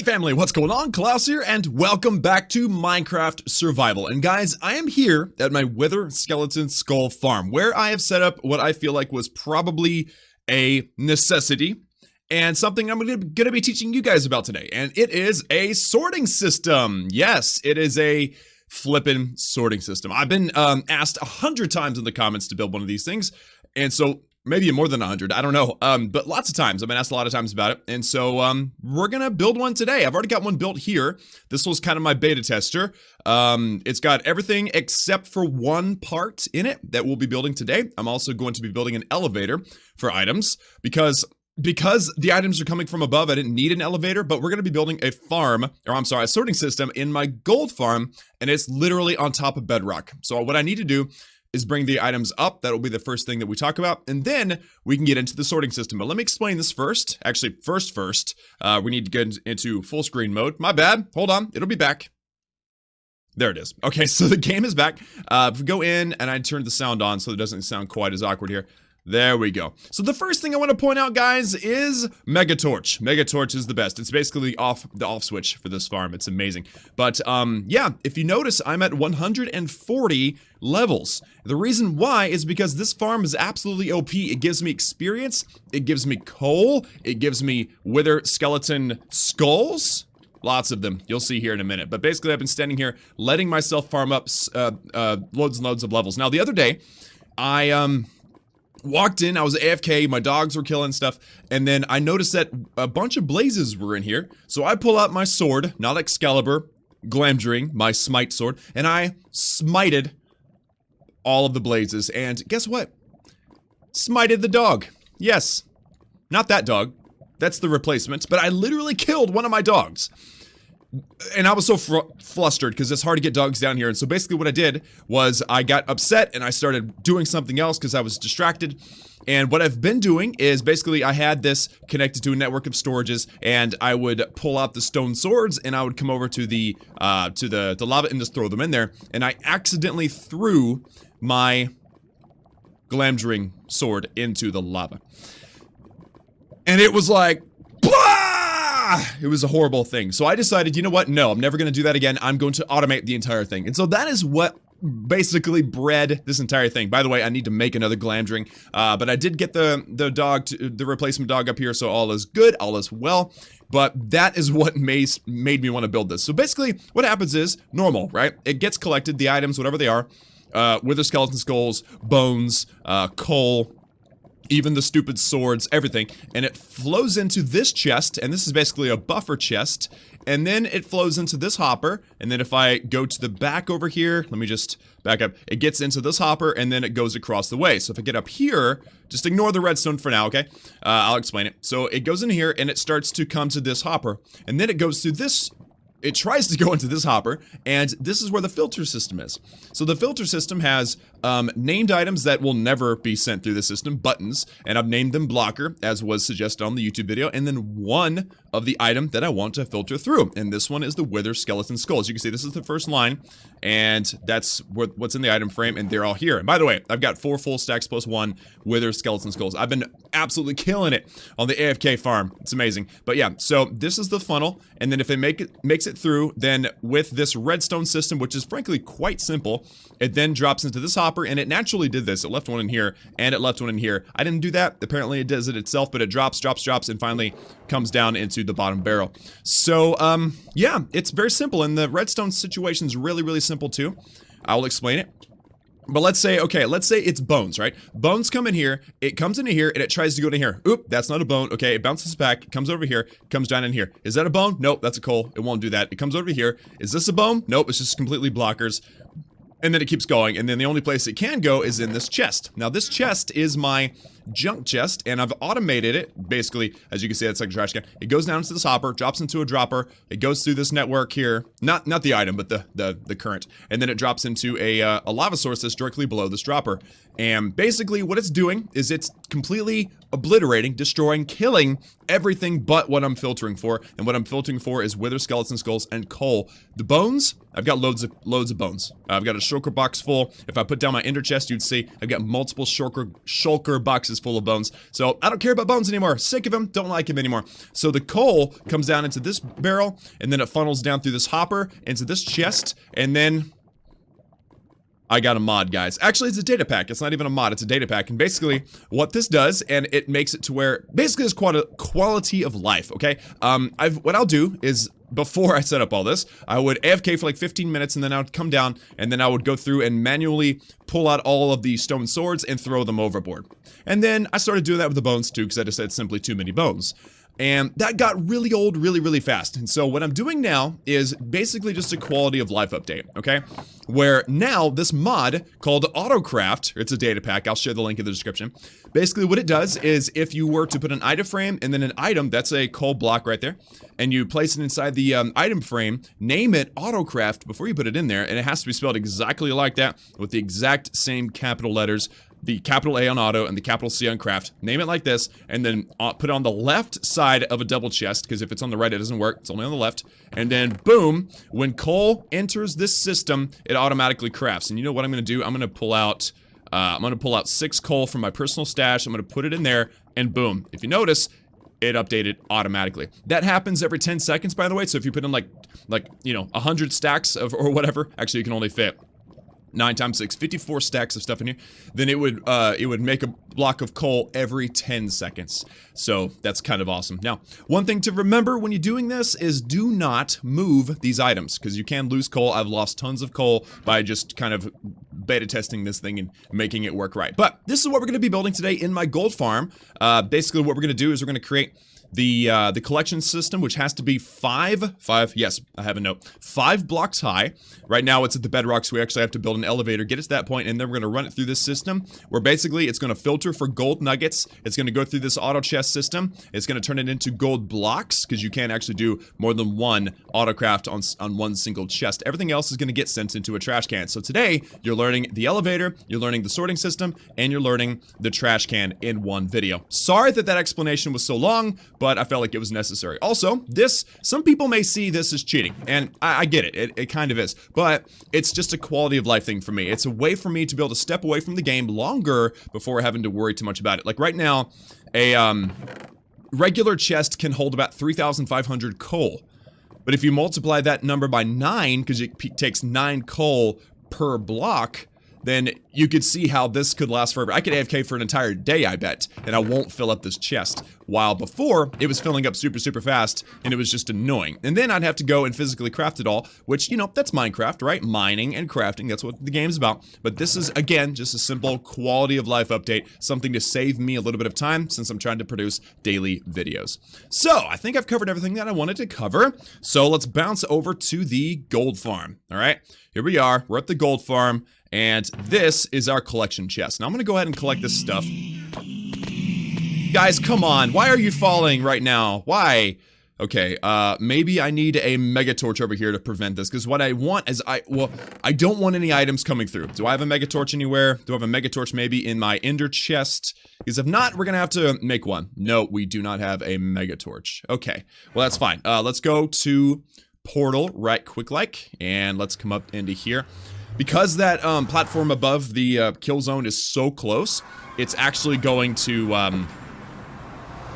family, what's going on? Klaus here, and welcome back to Minecraft Survival. And guys, I am here at my Wither Skeleton Skull farm, where I have set up what I feel like was probably a necessity, and something I'm gonna be teaching you guys about today. And it is a sorting system. Yes, it is a flippin' sorting system. I've been asked 100 times in the comments to build one of these things, and so maybe more than 100, I don't know, but lots of times. I've been asked a lot of times about it, and so we're gonna build one today. I've already got one built here. This was kind of my beta tester. It's got everything except for one part in it that we'll be building today. I'm also going to be building an elevator for items, because the items are coming from above, I didn't need an elevator, but we're gonna be building a a sorting system in my gold farm, and it's literally on top of bedrock. So what I need to do is bring the items up. That'll be the first thing that we talk about, and then we can get into the sorting system. But let me explain this first. Actually, first, we need to get into full screen mode. My bad. Hold on. It'll be back. There it is. Okay, so the game is back. If we go in, and I turn the sound on so it doesn't sound quite as awkward here. There we go. So the first thing I want to point out, guys, is Megatorch. Megatorch is the best. It's basically the off switch for this farm. It's amazing. But yeah, if you notice, I'm at 140 levels. The reason why is because this farm is absolutely OP. It gives me experience. It gives me coal. It gives me wither skeleton skulls. Lots of them. You'll see here in a minute. But basically, I've been standing here letting myself farm up loads and loads of levels. Now, the other day, I walked in, I was AFK, my dogs were killing stuff, and then I noticed that a bunch of blazes were in here, so I pull out my sword, not Excalibur, Glamdring, my smite sword, and I smited all of the blazes, and guess what? Smited the dog. Yes. Not that dog. That's the replacement, but I literally killed one of my dogs. And I was so flustered because it's hard to get dogs down here. And so basically what I did was I got upset and I started doing something else because I was distracted. And what I've been doing is basically I had this connected to a network of storages, and I would pull out the stone swords and I would come over to the lava and just throw them in there. And I accidentally threw my Glamdring sword into the lava. And it was like, it was a horrible thing. So I decided, you know what? No, I'm never going to do that again. I'm going to automate the entire thing. And so that is what basically bred this entire thing. By the way, I need to make another Glamdring, but I did get the replacement dog up here, so all is good, all is well. But that is what made me want to build this. So basically, what happens is normal, right? It gets collected, the items, whatever they are, wither skeleton skulls, bones, coal, even the stupid swords, everything, and it flows into this chest, and this is basically a buffer chest, and then it flows into this hopper, and then if I go to the back over here, let me just back up, it gets into this hopper, and then it goes across the way. So if I get up here, just ignore the redstone for now, okay? I'll explain it. So it goes in here, and it starts to come to this hopper, and then it goes through this. It tries to go into this hopper, and this is where the filter system is. So the filter system has named items that will never be sent through the system, buttons, and I've named them blocker, as was suggested on the YouTube video, and then one of the item that I want to filter through, and this one is the wither skeleton skull. As you can see, this is the first line, and that's what's in the item frame, and they're all here. And by the way, I've got 4 full stacks plus 1 wither skeleton skulls. I've been absolutely killing it on the AFK farm. It's amazing. But yeah, so this is the funnel, and then if it makes it through, then with this redstone system, which is frankly quite simple, it then drops into this hopper, and it naturally did this. It left one in here, and it left one in here. I didn't do that. Apparently it does it itself, but it drops, and finally comes down into the bottom barrel. So, yeah, it's very simple, and the redstone situation is really, really simple too. I'll explain it. But let's say it's bones, right? Bones come in here, it comes into here, and it tries to go to here. Oop, that's not a bone. Okay, it bounces back, it comes over here, comes down in here. Is that a bone? Nope, that's a coal. It won't do that. It comes over here. Is this a bone? Nope, it's just completely blockers. And then it keeps going, and then the only place it can go is in this chest. Now, this chest is my junk chest, and I've automated it. Basically, as you can see, it's like a trash can. It goes down into this hopper, drops into a dropper. It goes through this network here. Not the item, but the current. And then it drops into a lava source that's directly below this dropper. And basically, what it's doing is it's completely obliterating, destroying, killing everything but what I'm filtering for. And what I'm filtering for is wither skeleton skulls and coal. The bones, I've got loads of bones. I've got a shulker box full. If I put down my ender chest, you'd see I've got multiple shulker boxes is full of bones. So I don't care about bones anymore. Sick of him. Don't like him anymore. So the coal comes down into this barrel, and then it funnels down through this hopper into this chest, and then I got a mod, guys. Actually, it's a data pack. It's not even a mod. It's a data pack. And basically, what this does, and it makes it to where, basically, it's quality of life, okay? What I'll do is, before I set up all this, I would AFK for like 15 minutes, and then I would come down, and then I would go through and manually pull out all of the stone swords and throw them overboard. And then I started doing that with the bones, too, because I just had simply too many bones. And that got really old really fast. And so what I'm doing now is basically just a quality of life update, okay? Where now this mod called AUTOCRAFT, it's a data pack, I'll share the link in the description. Basically what it does is if you were to put an item frame and then an item, that's a coal block right there, and you place it inside the item frame, name it AUTOCRAFT before you put it in there, and it has to be spelled exactly like that with the exact same capital letters, the capital A on auto and the capital C on craft. Name it like this, and then put it on the left side of a double chest, because if it's on the right, it doesn't work. It's only on the left. And then, boom, when coal enters this system, it automatically crafts. And you know what I'm going to do? I'm going to pull out 6 coal from my personal stash. I'm going to put it in there, and boom. If you notice, it updated automatically. That happens every 10 seconds, by the way. So if you put in like you know, 100 stacks of, or whatever, actually you can only fit 9 times 6, 54 stacks of stuff in here, then it would make a block of coal every 10 seconds. So that's kind of awesome. Now, one thing to remember when you're doing this is do not move these items, because you can lose coal. I've lost tons of coal by just kind of beta testing this thing and making it work right. But this is what we're going to be building today in my gold farm. Basically what we're going to do is we're going to create the collection system, which has to be 5 blocks high. Right now it's at the bedrock, so we actually have to build an elevator, get it to that point, and then we're going to run it through this system where basically it's going to filter for gold nuggets. It's going to go through this auto chest system. It's going to turn it into gold blocks, because you can't actually do more than one autocraft on one single chest. Everything else is going to get sent into a trash can. So today you're learning the elevator, you're learning the sorting system, and you're learning the trash can in one video. Sorry that explanation was so long, but I felt like it was necessary. Also, some people may see this as cheating, and I get it. It kind of is, but it's just a quality of life thing for me. It's a way for me to be able to step away from the game longer before having to worry too much about it. Like right now, a regular chest can hold about 3,500 coal, but if you multiply that number by 9, because it takes 9 coal per block, then you could see how this could last forever. I could AFK for an entire day, I bet, and I won't fill up this chest. While before, it was filling up super fast, and it was just annoying. And then I'd have to go and physically craft it all, which, you know, that's Minecraft, right? Mining and crafting, that's what the game's about. But this is, again, just a simple quality of life update, something to save me a little bit of time since I'm trying to produce daily videos. So, I think I've covered everything that I wanted to cover. So, let's bounce over to the gold farm, all right? Here we are, we're at the gold farm. And this is our collection chest. Now I'm gonna go ahead and collect this stuff. Guys, come on. Why are you falling right now? Why? Okay, maybe I need a mega torch over here to prevent this, because what I want is I don't want any items coming through. Do I have a mega torch anywhere? Do I have a mega torch maybe in my ender chest? Because if not, we're gonna have to make one. No, we do not have a mega torch. Okay, well that's fine. Let's go to portal right quick like, and let's come up into here. Because that platform above the kill zone is so close, it's actually going to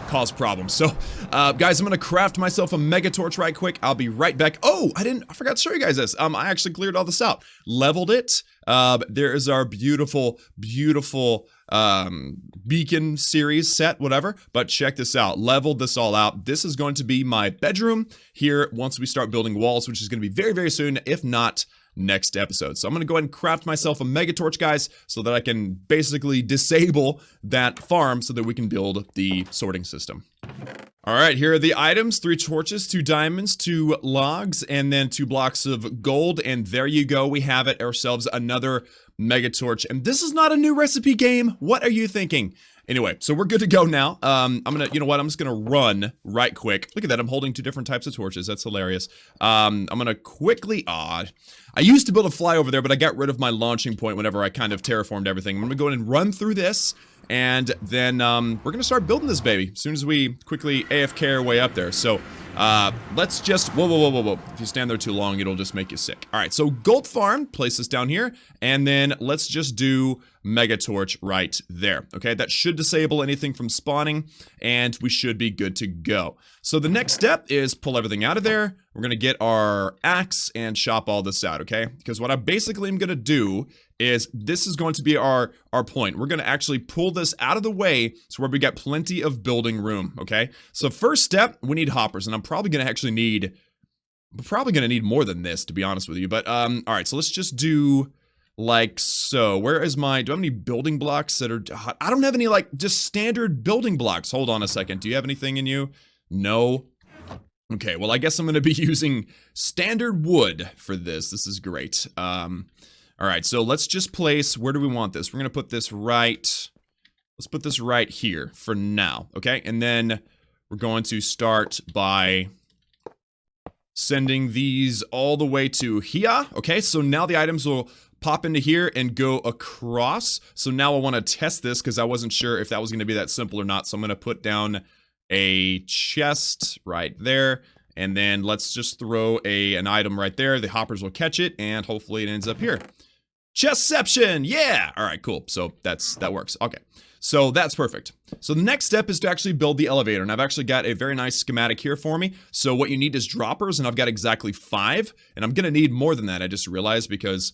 cause problems. So, guys, I'm gonna craft myself a mega torch right quick. I'll be right back. Oh, I forgot to show you guys this. I actually cleared all this out, leveled it. There is our beautiful beacon series set, whatever. But check this out. Leveled this all out. This is going to be my bedroom here once we start building walls, which is going to be very soon, if not next episode. So I'm going to go ahead and craft myself a mega torch, guys, so that I can basically disable that farm so that we can build the sorting system. All right, here are the items: 3 torches, 2 diamonds, 2 logs, and then 2 blocks of gold. And there you go. We have it ourselves, another mega torch. And this is not a new recipe game. What are you thinking? Anyway, so we're good to go now. I'm gonna, you know what, I'm just gonna run right quick. Look at that, I'm holding 2 different types of torches. That's hilarious. I'm gonna quickly, I used to be able to fly over there, but I got rid of my launching point whenever I kind of terraformed everything. I'm gonna go in and run through this, And then we're gonna start building this baby as soon as we quickly AFK our way up there. So let's just, whoa. If you stand there too long, it'll just make you sick. All right, so gold farm, place this down here, and then let's just do mega torch right there. Okay, that should disable anything from spawning, and we should be good to go. So the next step is pull everything out of there. We're gonna get our axe and chop all this out, okay? Because what I basically am gonna do is this is going to be our point. We're gonna actually pull this out of the way so where we got plenty of building room, okay? So first step, we need hoppers, and I'm probably gonna actually need, more than this, to be honest with you. But all right, so let's just do like so. Where is my, do I have any building blocks that are, I don't have any like just standard building blocks. Hold on a second. Do you have anything in you? No. Okay, well I guess I'm gonna be using standard wood for this. This is great. All right, so let's just place, where do we want this? We're gonna put this right, let's put this right here for now, okay? And then we're going to start by sending these all the way to here, okay? So now the items will pop into here and go across. So now I wanna test this because I wasn't sure if that was gonna be that simple or not. So I'm gonna put down a chest right there. And then let's just throw an item right there. The hoppers will catch it and hopefully it ends up here. Chestception, yeah! All right, cool. So that works. Okay, so that's perfect. So the next step is to actually build the elevator, and I've actually got a very nice schematic here for me. So what you need is droppers, and I've got exactly 5, and I'm gonna need more than that. I just realized because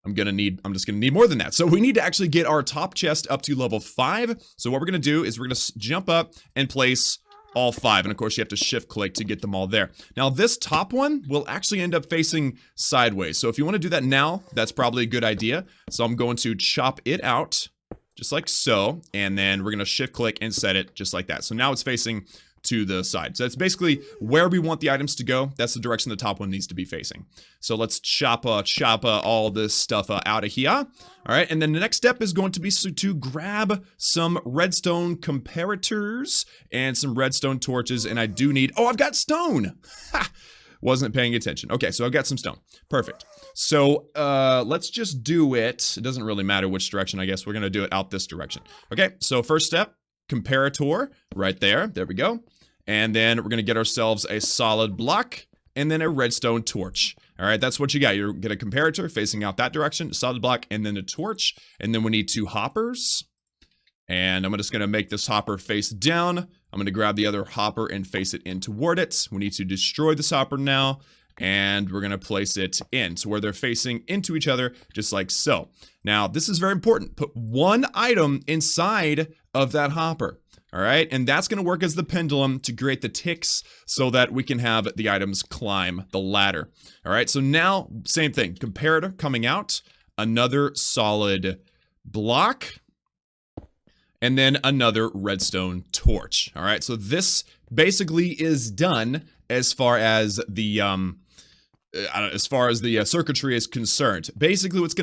I'm just gonna need more than that. So we need to actually get our top chest up to level 5. So what we're gonna do is we're gonna jump up and place all 5, and of course you have to shift click to get them all there. Now this top one will actually end up facing sideways, so if you want to do that now, that's probably a good idea. So I'm going to chop it out just like so, and then we're going to shift click and set it just like that. So now it's facing to the side. So that's basically where we want the items to go. That's the direction the top one needs to be facing. So let's chop all this stuff out of here. All right, and then the next step is going to be to grab some redstone comparators and some redstone torches, and I do need, oh, I've got stone! Ha! Wasn't paying attention. Okay, so I've got some stone. Perfect. So let's just do it. It doesn't really matter which direction, I guess. We're gonna do it out this direction. Okay, so first step, comparator right there. There we go. And then we're gonna get ourselves a solid block and then a redstone torch. All right, that's what you got. You get a comparator facing out that direction, a solid block, and then a torch. And then we need 2 hoppers. And I'm just gonna make this hopper face down. I'm gonna grab the other hopper and face it in toward it. We need to destroy this hopper now. And we're gonna place it in to where they're facing into each other, just like so. Now, this is very important. Put 1 item inside of that hopper. All right, and that's gonna work as the pendulum to create the ticks so that we can have the items climb the ladder. All right, so now, same thing, comparator coming out, another solid block, and then another redstone torch. All right, so this basically is done as far as the circuitry is concerned. Basically, what it's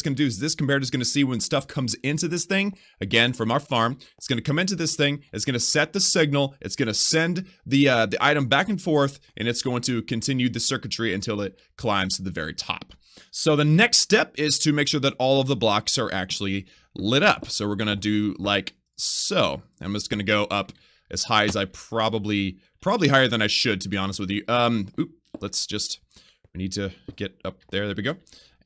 gonna do is this comparator is gonna see when stuff comes into this thing, again, from our farm, it's gonna come into this thing, it's gonna set the signal, it's gonna send the item back and forth, and it's going to continue the circuitry until it climbs to the very top. So the next step is to make sure that all of the blocks are actually lit up. So we're gonna do like so. I'm just gonna go up as high as I probably higher than I should, to be honest with you. We need to get up there. There we go.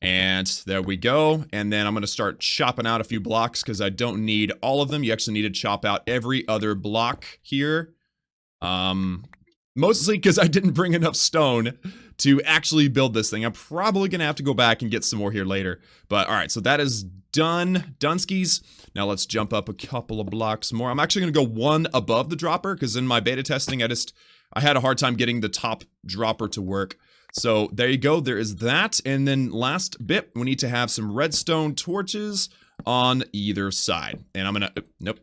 And there we go. And then I'm going to start chopping out a few blocks because I don't need all of them. You actually need to chop out every other block here. Mostly because I didn't bring enough stone to actually build this thing. I'm probably going to have to go back and get some more here later. But all right, so that is done. Dunskies. Now let's jump up a couple of blocks more. I'm actually going to go 1 above the dropper because in my beta testing, I had a hard time getting the top dropper to work. So there you go, there is that. And then last bit, we need to have some redstone torches on either side. And I'm gonna, nope,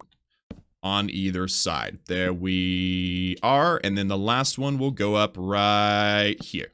on either side. There we are. And then the last one will go up right here.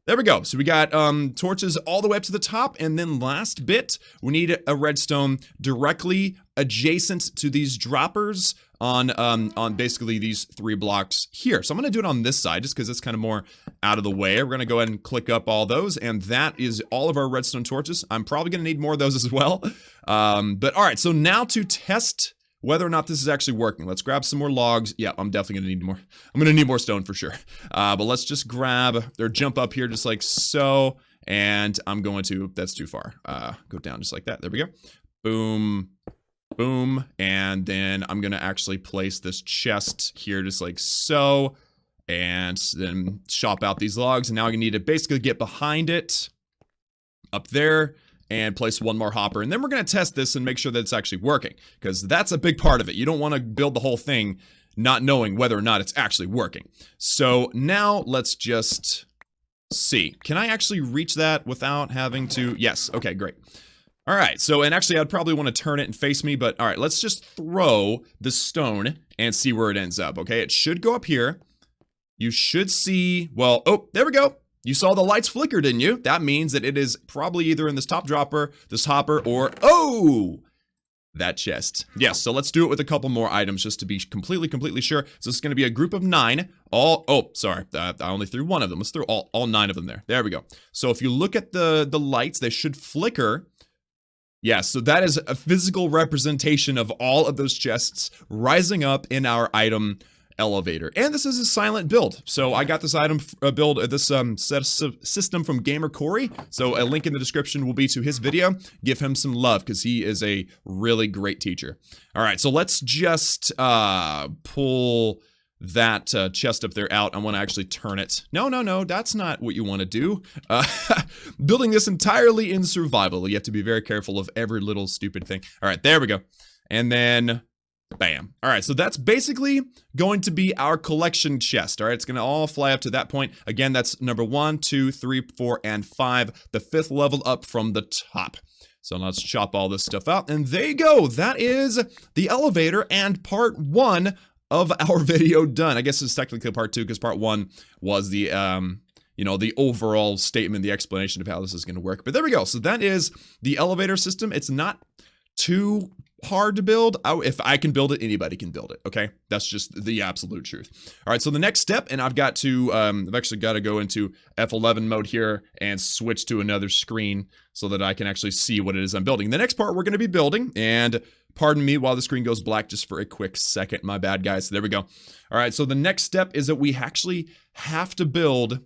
There we go. So we got torches all the way up to the top. And then last bit, we need a redstone directly adjacent to these droppers on basically these 3 blocks here. So I'm going to do it on this side just because it's kind of more out of the way. We're going to go ahead and click up all those, and that is all of our redstone torches. I'm probably going to need more of those as well. But all right, so now to test whether or not this is actually working. Let's grab some more logs. Yeah, I'm definitely gonna need more. I'm gonna need more stone for sure. But let's just grab or jump up here just like so. And I'm going to, that's too far. Go down just like that. There we go. Boom, boom. And then I'm gonna actually place this chest here just like so. And then chop out these logs. And now I need to basically get behind it up there and place 1 more hopper, and then we're going to test this and make sure that it's actually working, because that's a big part of it. You don't want to build the whole thing not knowing whether or not it's actually working. So now let's just see. Can I actually reach that without having to? Yes. Okay, great. All right, so, and actually I'd probably want to turn it and face me, but all right, let's just throw the stone and see where it ends up. Okay, it should go up here. You should see, well, oh, there we go. You saw the lights flicker, didn't you? That means that it is probably either in this top dropper, this hopper, or, oh, that chest. Yes, so let's do it with a couple more items just to be completely sure. So this is going to be a group of 9. Oh, sorry, I only threw 1 of them. Let's throw all 9 of them there. There we go. So if you look at the lights, they should flicker. Yes, so that is a physical representation of all of those chests rising up in our item elevator. And this is a silent build. So I got this item build, this system from Gamer Corey. So a link in the description will be to his video. Give him some love because he is a really great teacher. All right, so let's just pull that chest up there out. I want to actually turn it. No, that's not what you want to do. Building this entirely in survival. You have to be very careful of every little stupid thing. All right, there we go. And then bam. All right, so that's basically going to be our collection chest. All right, it's going to all fly up to that point. Again, that's number 1, 2, 3, 4, and 5. The 5th level up from the top. So let's chop all this stuff out. And there you go. That is the elevator and part 1 of our video done. I guess it's technically part 2 because part 1 was the, you know, the overall statement, the explanation of how this is going to work. But there we go. So that is the elevator system. It's not too hard to build. If I can build it, anybody can build it. Okay, that's just the absolute truth. All right, so the next step, and I've actually got to go into F11 mode here and switch to another screen so that I can actually see what it is I'm building. The next part we're going to be building, and pardon me while the screen goes black just for a quick second. My bad, guys. There we go. All right, so the next step is that we actually have to build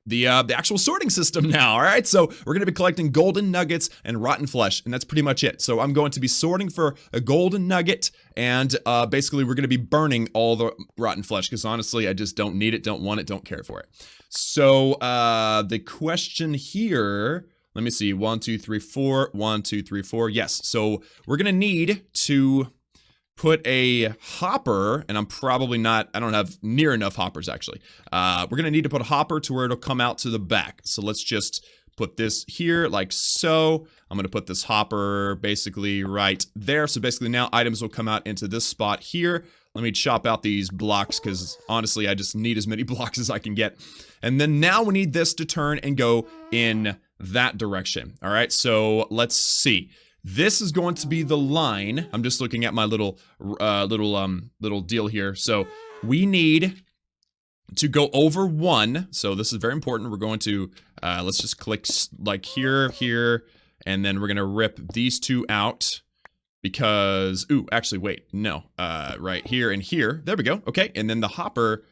the actual sorting system now. All right, so we're going to be collecting golden nuggets and rotten flesh, and that's pretty much it. So I'm going to be sorting for a golden nugget, and basically we're going to be burning all the rotten flesh because honestly I just don't need it, don't want it, don't care for it. So the question here, let me see, 1 2 3 4, 1 2 3 4. Yes, so we're going to need to put a hopper, and I'm probably not, I don't have near enough hoppers actually. We're gonna need to put a hopper to where it'll come out to the back. So let's just put this here like so. I'm gonna put this hopper basically right there. So basically now items will come out into this spot here. Let me chop out these blocks because honestly I just need as many blocks as I can get. And then now we need this to turn and go in that direction. All right, so let's see. This is going to be the line. I'm just looking at my little deal here. So we need to go over 1. So this is very important. We're going to, let's just click like here, and then we're going to rip these 2 out because, ooh, actually, wait, no, right here and here. There we go. Okay, and then the hopper,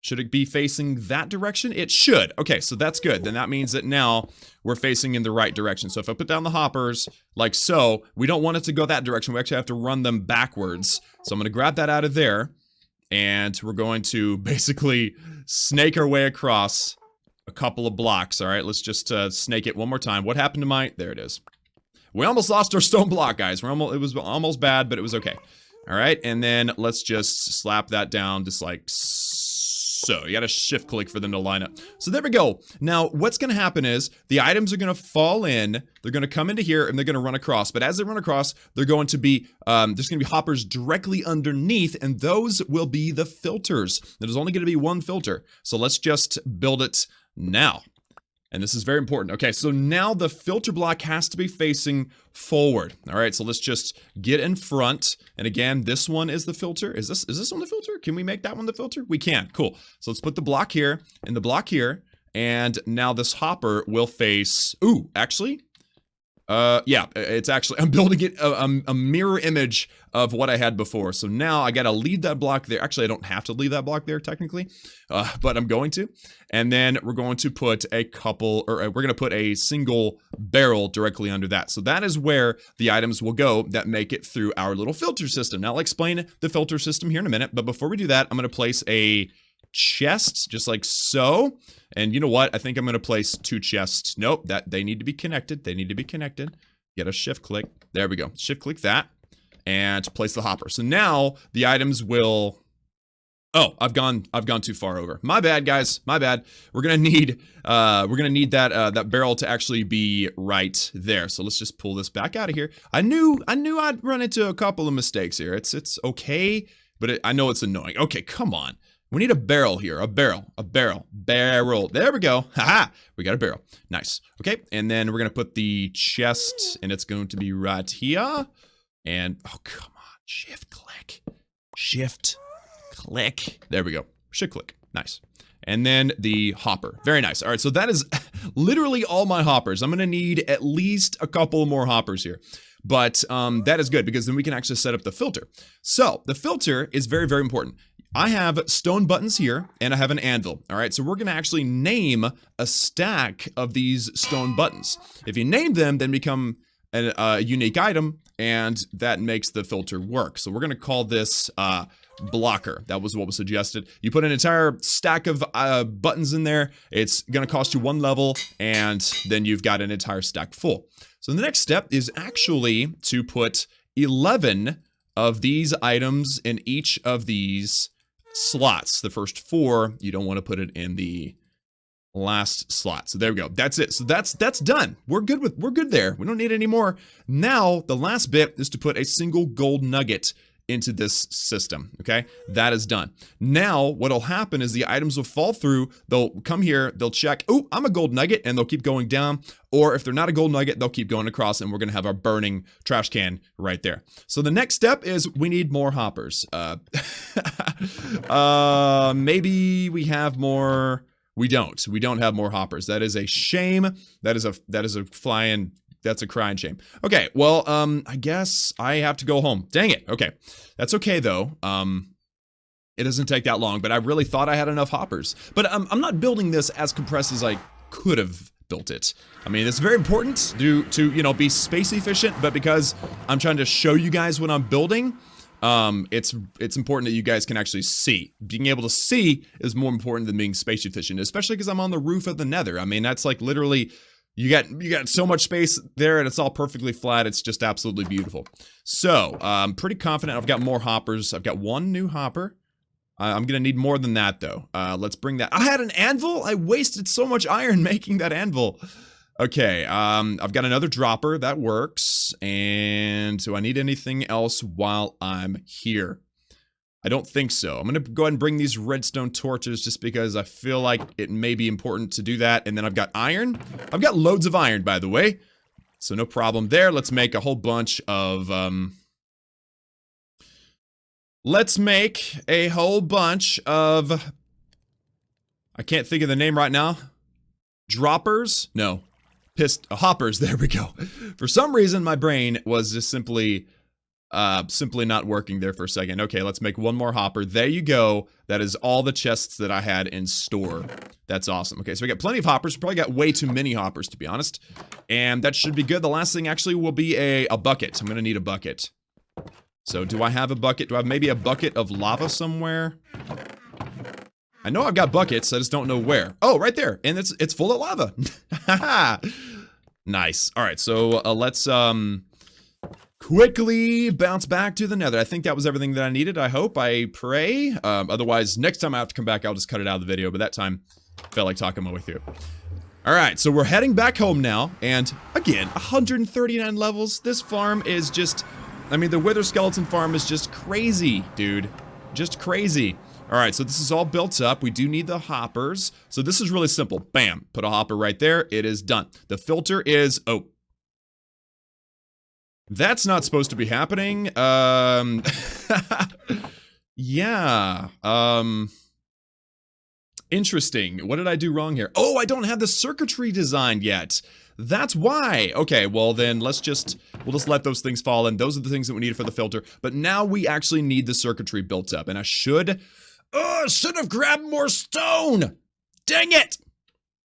should it be facing that direction? It should. Okay, so that's good. Then that means that now we're facing in the right direction. So if I put down the hoppers like so, we don't want it to go that direction. We actually have to run them backwards. So I'm going to grab that out of there, and we're going to basically snake our way across a couple of blocks. All right, let's just snake it one more time. What happened to my... There it is. We almost lost our stone block, guys. It was almost bad, but it was okay. All right, and then let's just slap that down just like so. You gotta shift click for them to line up. So there we go. Now, what's gonna happen is the items are gonna fall in, they're gonna come into here, and they're gonna run across. But as they run across, they're going to be, there's gonna be hoppers directly underneath, and those will be the filters. There's only gonna be 1 filter. So let's just build it now. And this is very important. Okay, so now the filter block has to be facing forward. All right, so let's just get in front. And again, this one is the filter. Is this one the filter? Can we make that one the filter? We can. Cool. So let's put the block here and the block here. And now this hopper will face... Ooh, actually... yeah, it's actually, I'm building it a mirror image of what I had before. So now I gotta leave that block there. Actually, I don't have to leave that block there technically, but I'm going to. And then we're going to put a couple, or we're gonna put a single barrel directly under that. So that is where the items will go that make it through our little filter system. Now I'll explain the filter system here in a minute, but before we do that, I'm gonna place a chest just like so. And you know what? I think I'm going to place 2 chests. Nope, they need to be connected. They need to be connected. Get a shift click. There we go. Shift click that and place the hopper. So now the items will... Oh, I've gone too far over. My bad, guys. My bad. We're gonna need that barrel to actually be right there. So let's just pull this back out of here. I knew I'd run into a couple of mistakes here. It's okay, but I know it's annoying. Okay, come on. We need a barrel here. A barrel. There we go. Haha. We got a barrel. Nice. Okay. And then we're going to put the chest, and it's going to be right here. And, oh, come on. Shift click. Shift click. There we go. Shift click. Nice. And then the hopper. Very nice. All right. So that is literally all my hoppers. I'm going to need at least a couple more hoppers here. But that is good because then we can actually set up the filter. So the filter is very, very important. I have stone buttons here and I have an anvil. All right, so we're gonna actually name a stack of these stone buttons. If you name them, then become a unique item, and that makes the filter work. So we're gonna call this blocker. That was what was suggested. You put an entire stack of buttons in there. It's gonna cost you 1 level, and then you've got an entire stack full. So the next step is actually to put 11 of these items in each of these slots. The first 4, you don't want to put it in the last slot. So there we go. That's it. So that's done. We're good there. We don't need any more. Now, the last bit is to put a single gold nugget into this system. Okay, that is done. Now, what'll happen is the items will fall through. They'll come here. They'll check. Oh, I'm a gold nugget, and they'll keep going down. Or if they're not a gold nugget, they'll keep going across, and we're gonna have our burning trash can right there. So the next step is we need more hoppers. Maybe we have more. We don't. We don't have more hoppers. That is a shame. That is a flying. That's a crying shame. Okay, well, I guess I have to go home. Dang it. Okay. That's okay, though. It doesn't take that long, but I really thought I had enough hoppers. But I'm not building this as compressed as I could have built it. I mean, it's very important to you know, be space efficient, but because I'm trying to show you guys what I'm building, it's important that you guys can actually see. Being able to see is more important than being space efficient, especially because I'm on the roof of the Nether. I mean, that's like literally... You got so much space there, and it's all perfectly flat. It's just absolutely beautiful. So, I'm pretty confident I've got more hoppers. I've got 1 new hopper. I'm gonna need more than that, though. Let's bring that. I had an anvil? I wasted so much iron making that anvil. Okay, I've got another dropper. That works. And do I need anything else while I'm here? I don't think so. I'm gonna go ahead and bring these redstone torches just because I feel like it may be important to do that. And then I've got iron. I've got loads of iron, by the way. So no problem there. Let's make a whole bunch of, let's make a whole bunch of, I can't think of the name right now. Droppers? No. Hoppers, there we go. For some reason, my brain was just simply not working there for a second. Okay, let's make 1 more hopper. There you go. That is all the chests that I had in store. That's awesome. Okay, so we got plenty of hoppers. We probably got way too many hoppers, to be honest. And that should be good. The last thing actually will be a bucket. I'm gonna need a bucket. So do I have a bucket? Do I have maybe a bucket of lava somewhere? I know I've got buckets. I just don't know where. Oh, right there. And it's full of lava. Nice. All right, so let's quickly bounce back to the Nether. I think that was everything that I needed. I hope. I pray. Otherwise, next time I have to come back, I'll just cut it out of the video. But that time, I felt like talking my way through. All right, so we're heading back home now. And again, 139 levels. This farm is just... I mean, the Wither Skeleton farm is just crazy, dude. Just crazy. All right, so this is all built up. We do need the hoppers. So this is really simple. Bam, put a hopper right there. It is done. The filter is, oh. That's not supposed to be happening. Yeah. Interesting. What did I do wrong here? Oh, I don't have the circuitry designed yet. That's why. Okay, well then we'll just let those things fall in. Those are the things that we need for the filter. But now we actually need the circuitry built up. And I should have grabbed more stone. Dang it.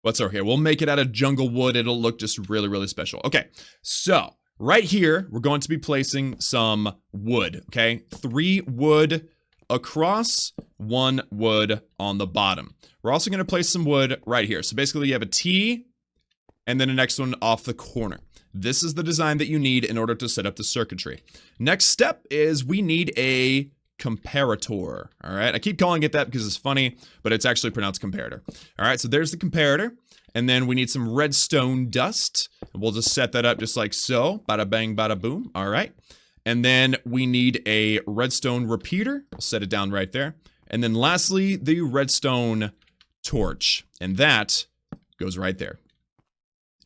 What's over here? We'll make it out of jungle wood. It'll look just really, really special. Okay, so right here, we're going to be placing some wood, okay? 3 wood across, 1 wood on the bottom. We're also going to place some wood right here. So basically you have a T and then the next one off the corner. This is the design that you need in order to set up the circuitry. Next step is we need a comparator, all right? I keep calling it that because it's funny, but it's actually pronounced comparator. All right, so there's the comparator. And then we need some redstone dust. We'll just set that up just like so. Bada bang, bada boom. All right. And then we need a redstone repeater. We'll set it down right there. And then lastly, the redstone torch. And that goes right there.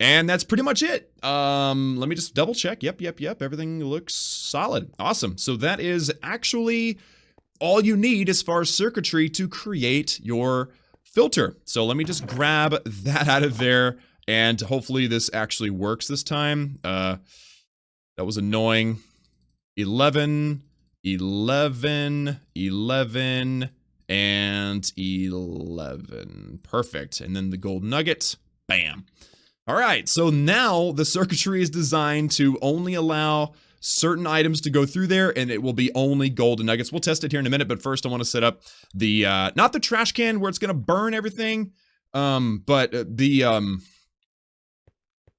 And that's pretty much it. Let me just double check. Yep. Everything looks solid. Awesome. So that is actually all you need as far as circuitry to create your filter. So let me just grab that out of there, and hopefully this actually works this time. That was annoying. 11, 11, 11, and 11. Perfect. And then the gold nugget. Bam. All right, so now the circuitry is designed to only allow certain items to go through there, and it will be only golden nuggets. We'll test it here in a minute, but first I want to set up the, not the trash can where it's going to burn everything, but the,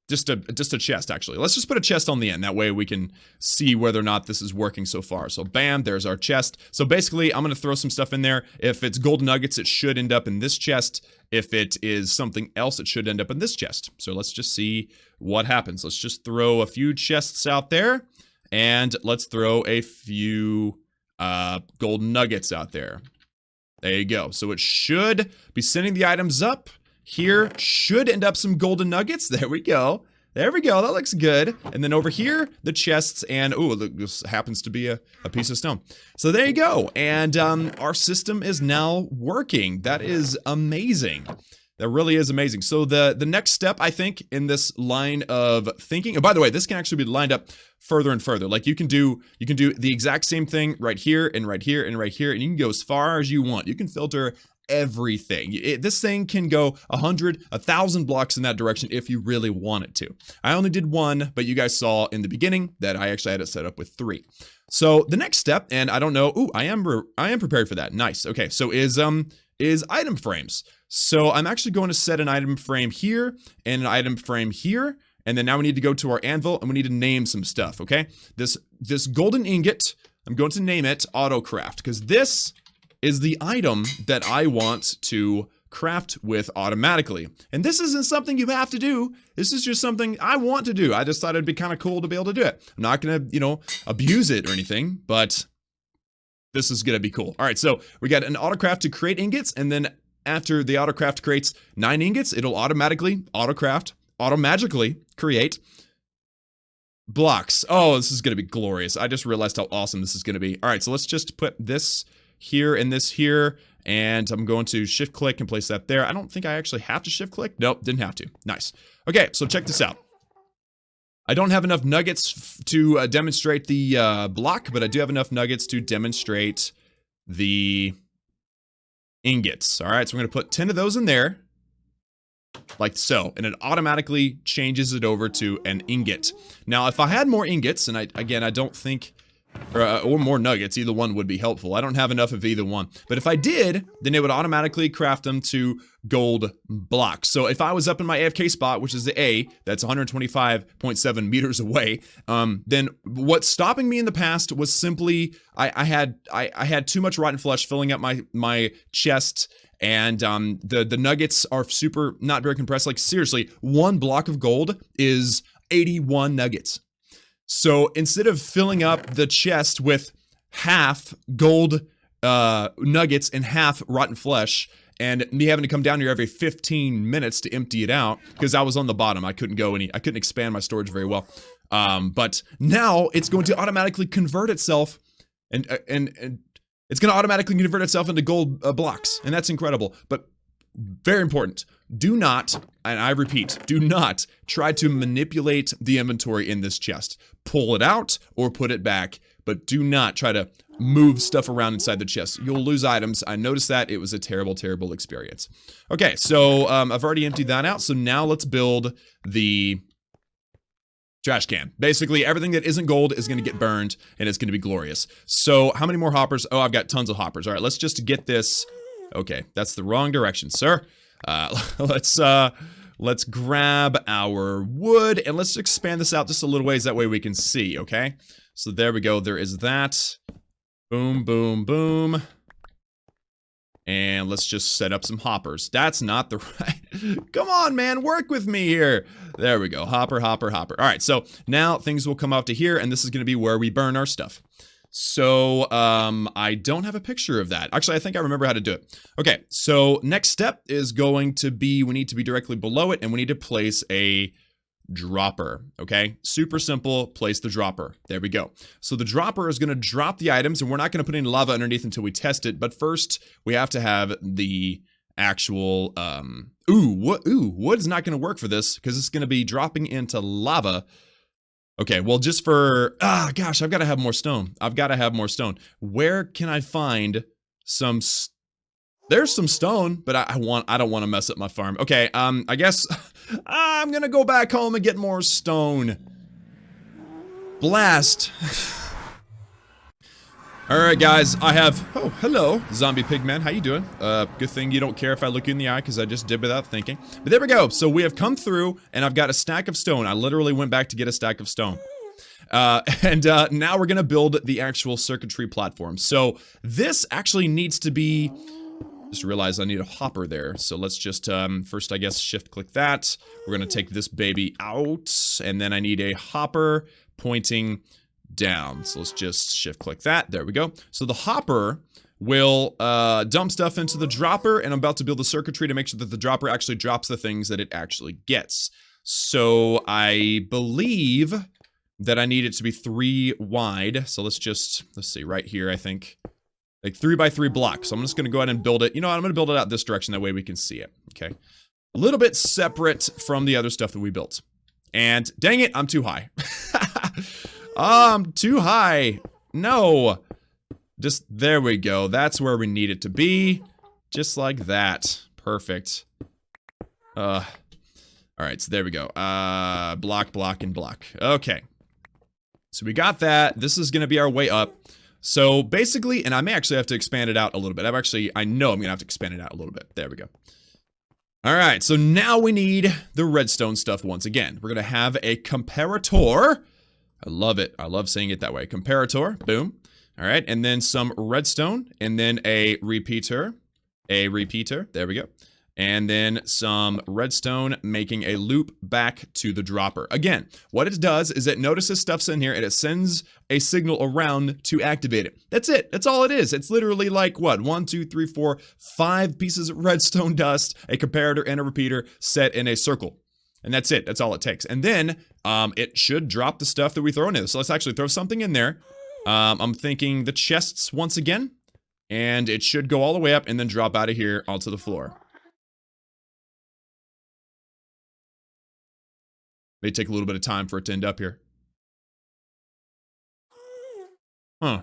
just a chest, actually. Let's just put a chest on the end. That way we can see whether or not this is working so far. So bam, there's our chest. So basically, I'm going to throw some stuff in there. If it's golden nuggets, it should end up in this chest. If it is something else, it should end up in this chest. So let's just see what happens. Let's just throw a few chests out there. And let's throw a few golden nuggets out there. There you go. So it should be sending the items up. Here should end up some golden nuggets. There we go. There we go. That looks good. And then over here, the chests, and oh, this happens to be a piece of stone. So there you go. And our system is now working. That is amazing. That really is amazing. So the next step, I think, in this line of thinking, and by the way, this can actually be lined up further and further. Like you can do the exact same thing right here and right here and right here, and you can go as far as you want. You can filter everything. This thing can go 100, 1,000 blocks in that direction if you really want it to. I only did 1, but you guys saw in the beginning that I actually had it set up with 3. So the next step, and I don't know, ooh, I am prepared for that. Nice. Okay, so is item frames. So I'm actually going to set an item frame here and an item frame here. And then now we need to go to our anvil and we need to name some stuff, okay? This golden ingot, I'm going to name it AUTOCRAFT because this is the item that I want to craft with automatically. And this isn't something you have to do. This is just something I want to do. I just thought it'd be kind of cool to be able to do it. I'm not gonna, abuse it or anything, but this is gonna be cool. All right, so we got an AUTOCRAFT to create ingots, and then after the AUTOCRAFT creates 9 ingots, it'll automatically automagically create blocks. Oh, this is gonna be glorious. I just realized how awesome this is gonna be. All right, so let's just put this here and this here, and I'm going to shift click and place that there. I don't think I actually have to shift click. Nope, didn't have to. Nice. Okay, so check this out. I don't have enough nuggets to demonstrate the block, but I do have enough nuggets to demonstrate the ingots. All right, so we're going to put 10 of those in there, like so, and it automatically changes it over to an ingot. Now, if I had more ingots, and I don't think, or more nuggets, either one would be helpful. I don't have enough of either one. But if I did, then it would automatically craft them to gold blocks. So if I was up in my AFK spot, which is the A, that's 125.7 meters away, then what's stopping me in the past was simply I had too much rotten flesh filling up my chest, and the nuggets are super not very compressed. Like seriously, 1 block of gold is 81 nuggets. So instead of filling up the chest with half gold nuggets and half rotten flesh, and me having to come down here every 15 minutes to empty it out because I was on the bottom. I couldn't expand my storage very well. But now it's going to automatically convert itself, and it's going to automatically convert itself into gold blocks, and that's incredible. But very important, do not, and I repeat, do not try to manipulate the inventory in this chest. Pull it out or put it back, but do not try to move stuff around inside the chest. You'll lose items. I noticed that. It was a terrible, terrible experience. Okay, so I've already emptied that out, so now let's build the trash can. Basically, everything that isn't gold is going to get burned, and it's going to be glorious. So, how many more hoppers? Oh, I've got tons of hoppers. All right, let's just get this. Okay, that's the wrong direction, sir. Let's grab our wood, and let's expand this out just a little ways. That way we can see, okay? So there we go. There is that. Boom, boom, boom. And let's just set up some hoppers. That's not the right... Come on, man. Work with me here. There we go. Hopper, hopper, hopper. All right, so now things will come out to here, and this is going to be where we burn our stuff. So, I don't have a picture of that. Actually, I think I remember how to do it. Okay, so next step is going to be, we need to be directly below it, and we need to place a dropper, okay? Super simple, place the dropper. There we go. So the dropper is going to drop the items, and we're not going to put any lava underneath until we test it, but first, we have to have the actual, wood's not going to work for this, because it's going to be dropping into lava. Okay, well, just for, gosh, I've got to have more stone. I've got to have more stone. Where can I find some, there's some stone, but I don't want to mess up my farm. Okay, I guess I'm gonna go back home and get more stone. Blast. Alright guys, I have, oh, hello, zombie pigman, how you doing? Good thing you don't care if I look you in the eye, because I just did without thinking. But there we go, so we have come through, and I've got a stack of stone. I literally went back to get a stack of stone. Now we're gonna build the actual circuitry platform. So, this actually needs to be, just realized I need a hopper there. So let's just, first I guess shift click that. We're gonna take this baby out, and then I need a hopper pointing down. So let's just shift click that. There we go. So the hopper will dump stuff into the dropper, and I'm about to build the circuitry to make sure that the dropper actually drops the things that it actually gets. So I believe that I need it to be 3 wide. So let's see, right here, I think. Like 3 by 3 blocks. So I'm just gonna go ahead and build it. You know what, I'm gonna build it out this direction, that way we can see it, okay? A little bit separate from the other stuff that we built. And dang it, I'm too high. I'm too high. No. Just, there we go. That's where we need it to be. Just like that. Perfect. Alright, so there we go. Block, block, and block. Okay. So we got that. This is gonna be our way up. So basically, and I may actually have to expand it out a little bit. I know I'm gonna have to expand it out a little bit. There we go. Alright, so now we need the redstone stuff once again. We're gonna have a comparator. I love it. I love saying it that way. Comparator. Boom. All right. And then some redstone. And then a repeater. A repeater. There we go. And then some redstone making a loop back to the dropper. Again, what it does is it notices stuff's in here and it sends a signal around to activate it. That's it. That's all it is. It's literally like what? 1, 2, 3, 4, 5 pieces of redstone dust, a comparator, and a repeater set in a circle. And that's it. That's all it takes. And then it should drop the stuff that we throw in there. So let's actually throw something in there. I'm thinking the chests once again. And it should go all the way up and then drop out of here onto the floor. May take a little bit of time for it to end up here. Huh.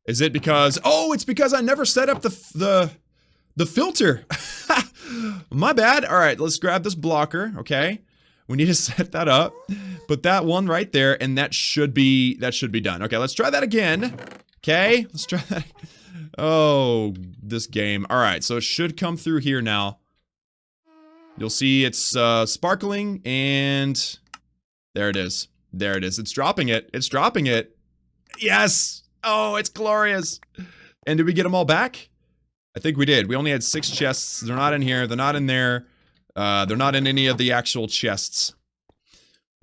Is it because... Oh, it's because I never set up the filter. My bad. All right, let's grab this blocker. Okay, we need to set that up. Put that one right there, and that should be done. Okay, let's try that again. Okay, let's try that. Oh, this game. All right, so it should come through here now. You'll see it's sparkling, and there it is. There it is. It's dropping it. It's dropping it. Yes. Oh, it's glorious. And did we get them all back? I think we did. We only had 6 chests. They're not in here. They're not in there. They're not in any of the actual chests.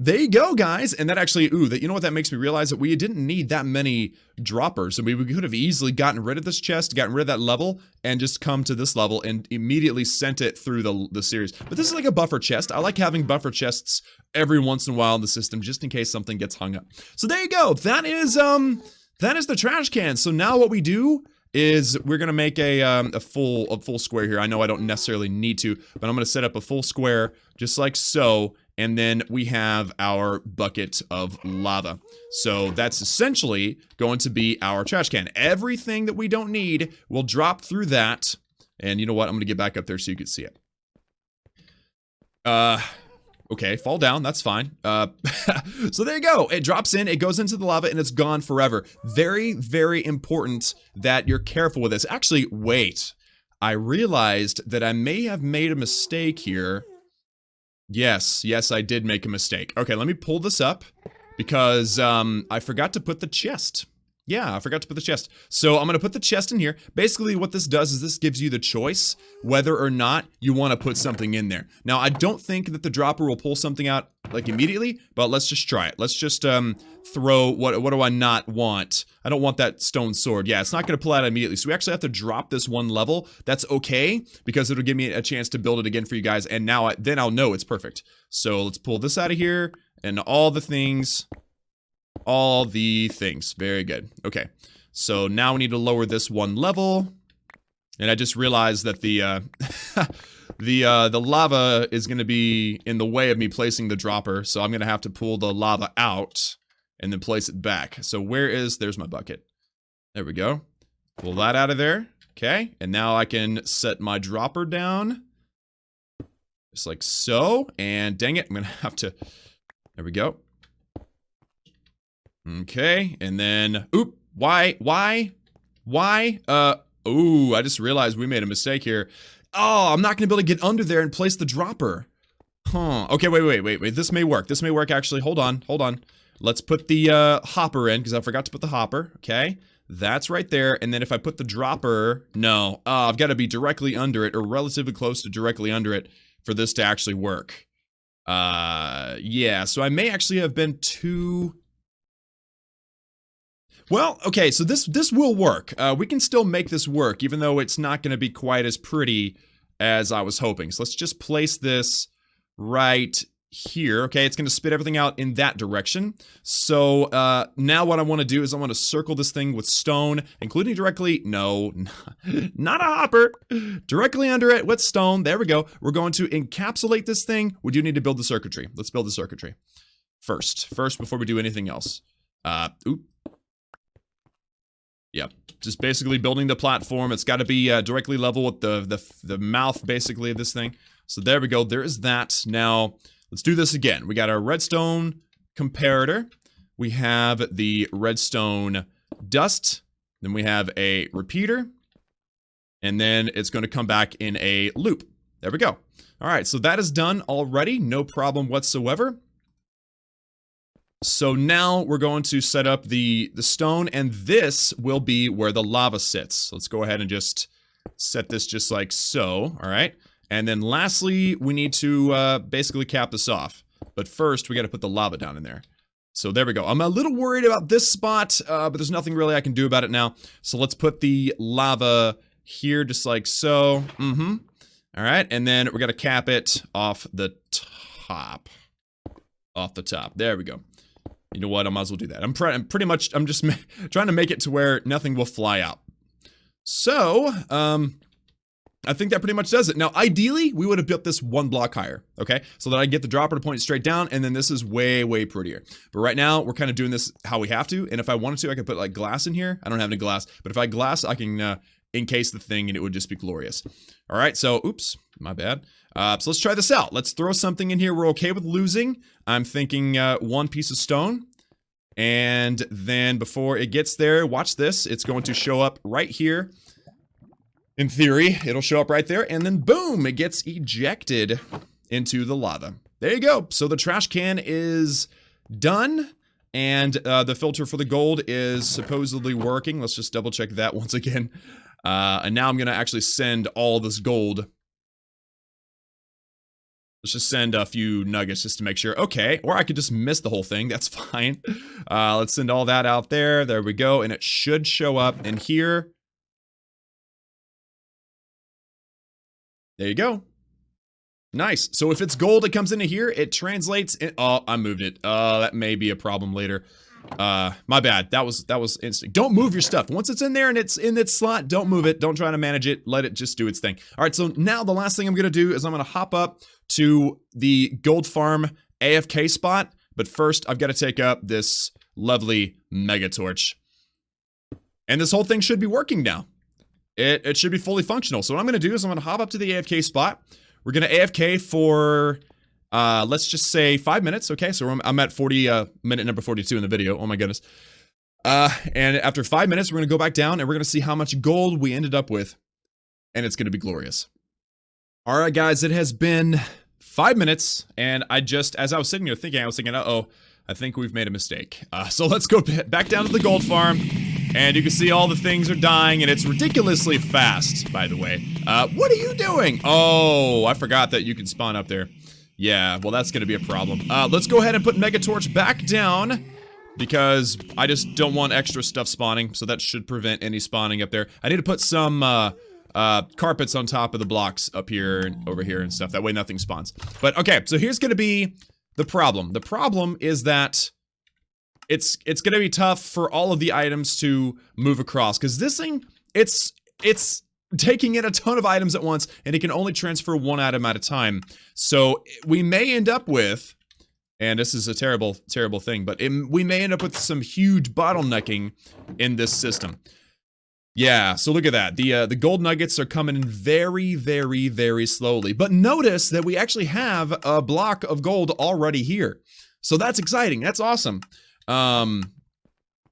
There you go, guys. And that actually, you know what that makes me realize? That we didn't need that many droppers. I mean, we could have easily gotten rid of this chest, gotten rid of that level, and just come to this level and immediately sent it through the series. But this is like a buffer chest. I like having buffer chests every once in a while in the system, just in case something gets hung up. So there you go. That is the trash can. So now what we do is we're gonna make a full square here. I know I don't necessarily need to, but I'm gonna set up a full square just like so. And then we have our bucket of lava. So that's essentially going to be our trash can. Everything that we don't need will drop through that. And you know what? I'm going to get back up there so you can see it. Okay, fall down. That's fine. So there you go. It drops in, it goes into the lava, and it's gone forever. Very, very important that you're careful with this. Actually, wait. I realized that I may have made a mistake here. Yes, I did make a mistake. Okay, let me pull this up because I forgot to put the chest. Yeah, I forgot to put the chest. So I'm going to put the chest in here. Basically, what this does is this gives you the choice whether or not you want to put something in there. Now, I don't think that the dropper will pull something out like immediately, but let's just try it. Let's just throw, what do I not want? I don't want that stone sword. Yeah, it's not going to pull out immediately. So we actually have to drop this one level. That's okay, because it'll give me a chance to build it again for you guys. And now, then I'll know it's perfect. So let's pull this out of here and all the things. All the things. Very good. Okay. So now we need to lower this one level. And I just realized that the the lava is going to be in the way of me placing the dropper. So I'm going to have to pull the lava out and then place it back. So there's my bucket. There we go. Pull that out of there. Okay. And now I can set my dropper down. Just like so. And dang it, I'm going to have to, there we go. Okay, and then, why? I just realized we made a mistake here. Oh, I'm not gonna be able to get under there and place the dropper. Huh, okay, wait, this may work. This may work, actually. Hold on. Let's put the, hopper in, because I forgot to put the hopper, okay? That's right there, and then if I put the dropper, no. I've gotta be directly under it, or relatively close to directly under it, for this to actually work. Yeah, so I may actually have been too... Well, okay, so this will work. We can still make this work, even though it's not going to be quite as pretty as I was hoping. So let's just place this right here. Okay, it's going to spit everything out in that direction. So now what I want to do is I want to circle this thing with stone, including directly, no, not a hopper, directly under it with stone. There we go. We're going to encapsulate this thing. We do need to build the circuitry. Let's build the circuitry first before we do anything else. Yep, just basically building the platform. It's got to be directly level with the mouth, basically, of this thing. So there we go. There is that. Now, let's do this again. We got our redstone comparator. We have the redstone dust. Then we have a repeater. And then it's going to come back in a loop. There we go. All right, so that is done already. No problem whatsoever. So now we're going to set up the stone, and this will be where the lava sits. Let's go ahead and just set this just like so, all right? And then lastly, we need to basically cap this off. But first, we got to put the lava down in there. So there we go. I'm a little worried about this spot, but there's nothing really I can do about it now. So let's put the lava here just like so. All right, and then we're going to cap it off the top. Off the top. There we go. You know what? I might as well do that. I'm just trying to make it to where nothing will fly out. So, I think that pretty much does it. Now, ideally, we would have built this one block higher, okay? So that I get the dropper to point straight down, and then this is way, way prettier. But right now, we're kind of doing this how we have to, and if I wanted to, I could put like glass in here. I don't have any glass, but if I had glass, I can encase the thing, and it would just be glorious. All right, so, oops, my bad. So let's try this out. Let's throw something in here. We're okay with losing. I'm thinking one piece of stone. And then before it gets there, watch this. It's going to show up right here. In theory, it'll show up right there. And then boom, it gets ejected into the lava. There you go. So the trash can is done. And the filter for the gold is supposedly working. Let's just double check that once again. And now I'm going to actually send all this gold. Let's just send a few nuggets just to make sure. Okay, or I could just miss the whole thing. That's fine. Let's send all that out there. There we go. And it should show up in here. There you go. Nice. So if it's gold, it comes into here. It translates in. Oh, I moved it. That may be a problem later. My bad. That was instinct. Don't move your stuff. Once it's in there and it's in its slot, don't move it. Don't try to manage it. Let it just do its thing. All right. So now the last thing I'm going to do is I'm going to hop up to the gold farm AFK spot. But first, I've got to take up this lovely mega torch. And this whole thing should be working now. It should be fully functional. So what I'm going to do is I'm going to hop up to the AFK spot. We're going to AFK for, let's just say 5 minutes. Okay, so I'm at minute number 42 in the video. Oh my goodness. And after 5 minutes, we're going to go back down and we're going to see how much gold we ended up with. And it's going to be glorious. All right, guys, it has been 5 minutes. And as I was sitting here thinking, I was thinking, uh-oh, I think we've made a mistake. So let's go back down to the gold farm. And you can see all the things are dying, and it's ridiculously fast, by the way. What are you doing? Oh, I forgot that you can spawn up there. Yeah, well, that's gonna be a problem. Let's go ahead and put Megatorch back down, because I just don't want extra stuff spawning, so that should prevent any spawning up there. I need to put some, carpets on top of the blocks up here and over here and stuff. That way nothing spawns. But, okay, so here's gonna be the problem. The problem is that it's gonna be tough for all of the items to move across, because this thing, it's taking in a ton of items at once, and it can only transfer one item at a time. So we may end up with, and this is a terrible, terrible thing, but we may end up with some huge bottlenecking in this system. Yeah, so look at that. The gold nuggets are coming in very, very, very slowly. But notice that we actually have a block of gold already here. So that's exciting. That's awesome. And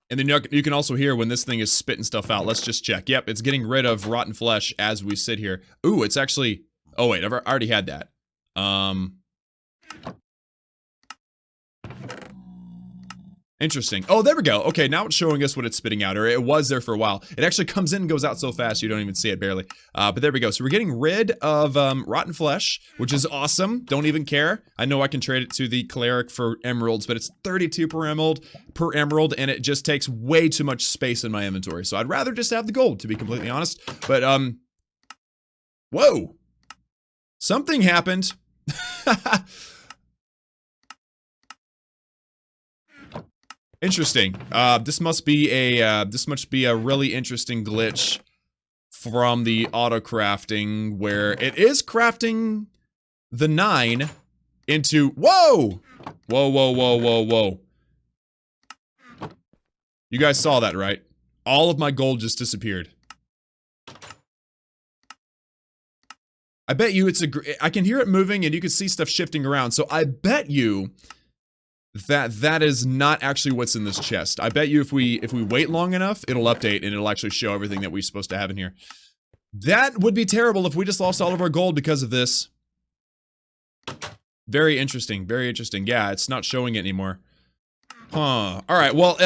then you can also hear when this thing is spitting stuff out. Let's just check. Yep, it's getting rid of rotten flesh as we sit here. Ooh, it's actually... Oh, wait, I already had that. Interesting. Oh, there we go. Okay, now it's showing us what it's spitting out, or it was there for a while. It actually comes in and goes out so fast you don't even see it barely. But there we go. So we're getting rid of rotten flesh, which is awesome. Don't even care. I know I can trade it to the cleric for emeralds, but it's 32 per emerald, and it just takes way too much space in my inventory. So I'd rather just have the gold, to be completely honest. But, whoa. Something happened. Interesting. This must be a really interesting glitch from the auto-crafting, where it is crafting the 9 into... Whoa! Whoa, whoa, whoa, whoa, whoa. You guys saw that, right? All of my gold just disappeared. I bet you I can hear it moving and you can see stuff shifting around, so I bet you that is not actually what's in this chest. I bet you if we wait long enough, it'll update and it'll actually show everything that we're supposed to have in here. That would be terrible if we just lost all of our gold because of this. Very interesting, very interesting. Yeah, it's not showing it anymore. Huh. Alright, well,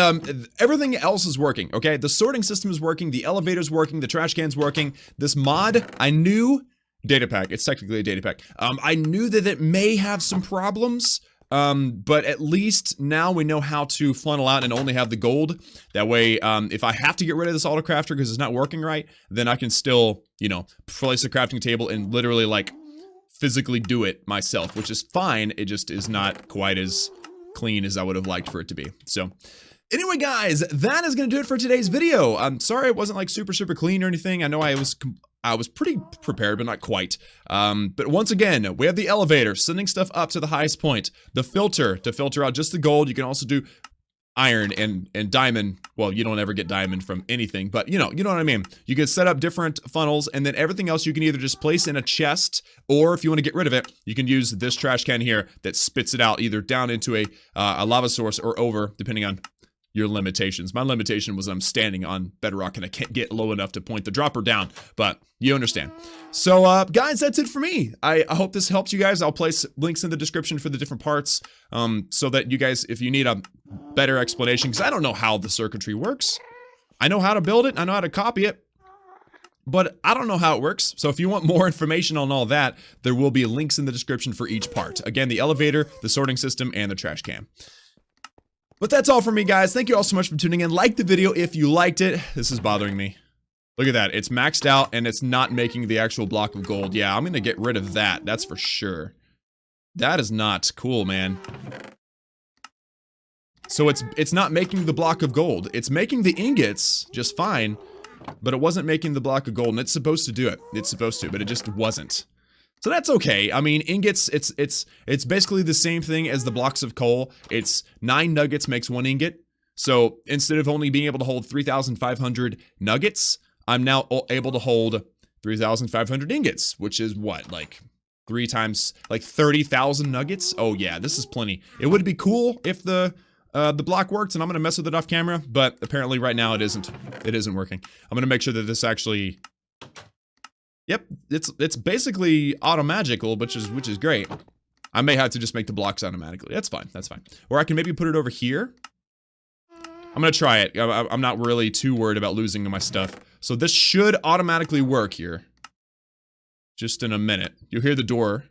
everything else is working, okay? The sorting system is working, the elevator's working, the trash can's working. This mod, I knew... Data pack, it's technically a data pack. I knew that it may have some problems. But at least now we know how to funnel out and only have the gold. That way, if I have to get rid of this auto-crafter because it's not working right, then I can still, you know, place a crafting table and literally, like, physically do it myself, which is fine. It just is not quite as clean as I would have liked for it to be. So, anyway, guys, that is going to do it for today's video. I'm sorry it wasn't, like, super clean or anything. I know I was pretty prepared, but not quite. But once again, we have the elevator, sending stuff up to the highest point. The filter, to filter out just the gold. You can also do iron and diamond. Well, you don't ever get diamond from anything, but you know what I mean. You can set up different funnels, and then everything else you can either just place in a chest, or if you want to get rid of it, you can use this trash can here that spits it out either down into a lava source or over, depending on your limitations. My limitation was I'm standing on bedrock and I can't get low enough to point the dropper down, but you understand. So, guys, that's it for me. I hope this helps you guys. I'll place links in the description for the different parts, so that you guys, if you need a better explanation, because I don't know how the circuitry works. I know how to build it. I know how to copy it. but I don't know how it works. So if you want more information on all that, there will be links in the description for each part. Again, the elevator, the sorting system, and the trash can. But that's all for me, guys. Thank you all so much for tuning in. Like the video if you liked it. This is bothering me. Look at that. It's maxed out and it's not making the actual block of gold. Yeah, I'm gonna get rid of that. That's for sure. That is not cool, man. So it's not making the block of gold. It's making the ingots just fine, but it wasn't making the block of gold, and it's supposed to do it. It's supposed to, but it just wasn't. So that's okay. I mean, ingots, it's basically the same thing as the blocks of coal. It's 9 nuggets makes 1 ingot. So instead of only being able to hold 3,500 nuggets, I'm now able to hold 3,500 ingots, which is what, like 3 times, like 30,000 nuggets? Oh yeah, this is plenty. It would be cool if the block worked, and I'm gonna mess with it off camera, but apparently right now it isn't. It isn't working. I'm gonna make sure that this actually, yep, it's basically automagical, which is great. I may have to just make the blocks automatically. That's fine, that's fine. Or I can maybe put it over here. I'm gonna try it. I'm not really too worried about losing my stuff. So this should automatically work here. Just in a minute. You'll hear the door.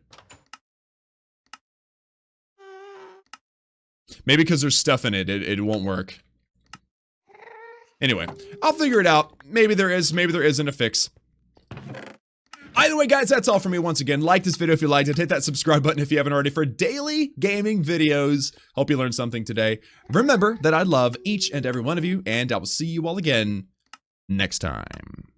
Maybe because there's stuff in it, it won't work. Anyway, I'll figure it out. Maybe there is, maybe there isn't a fix. Either way, guys, that's all for me once again. Like this video if you liked it. Hit that subscribe button if you haven't already for daily gaming videos. Hope you learned something today. Remember that I love each and every one of you, and I will see you all again next time.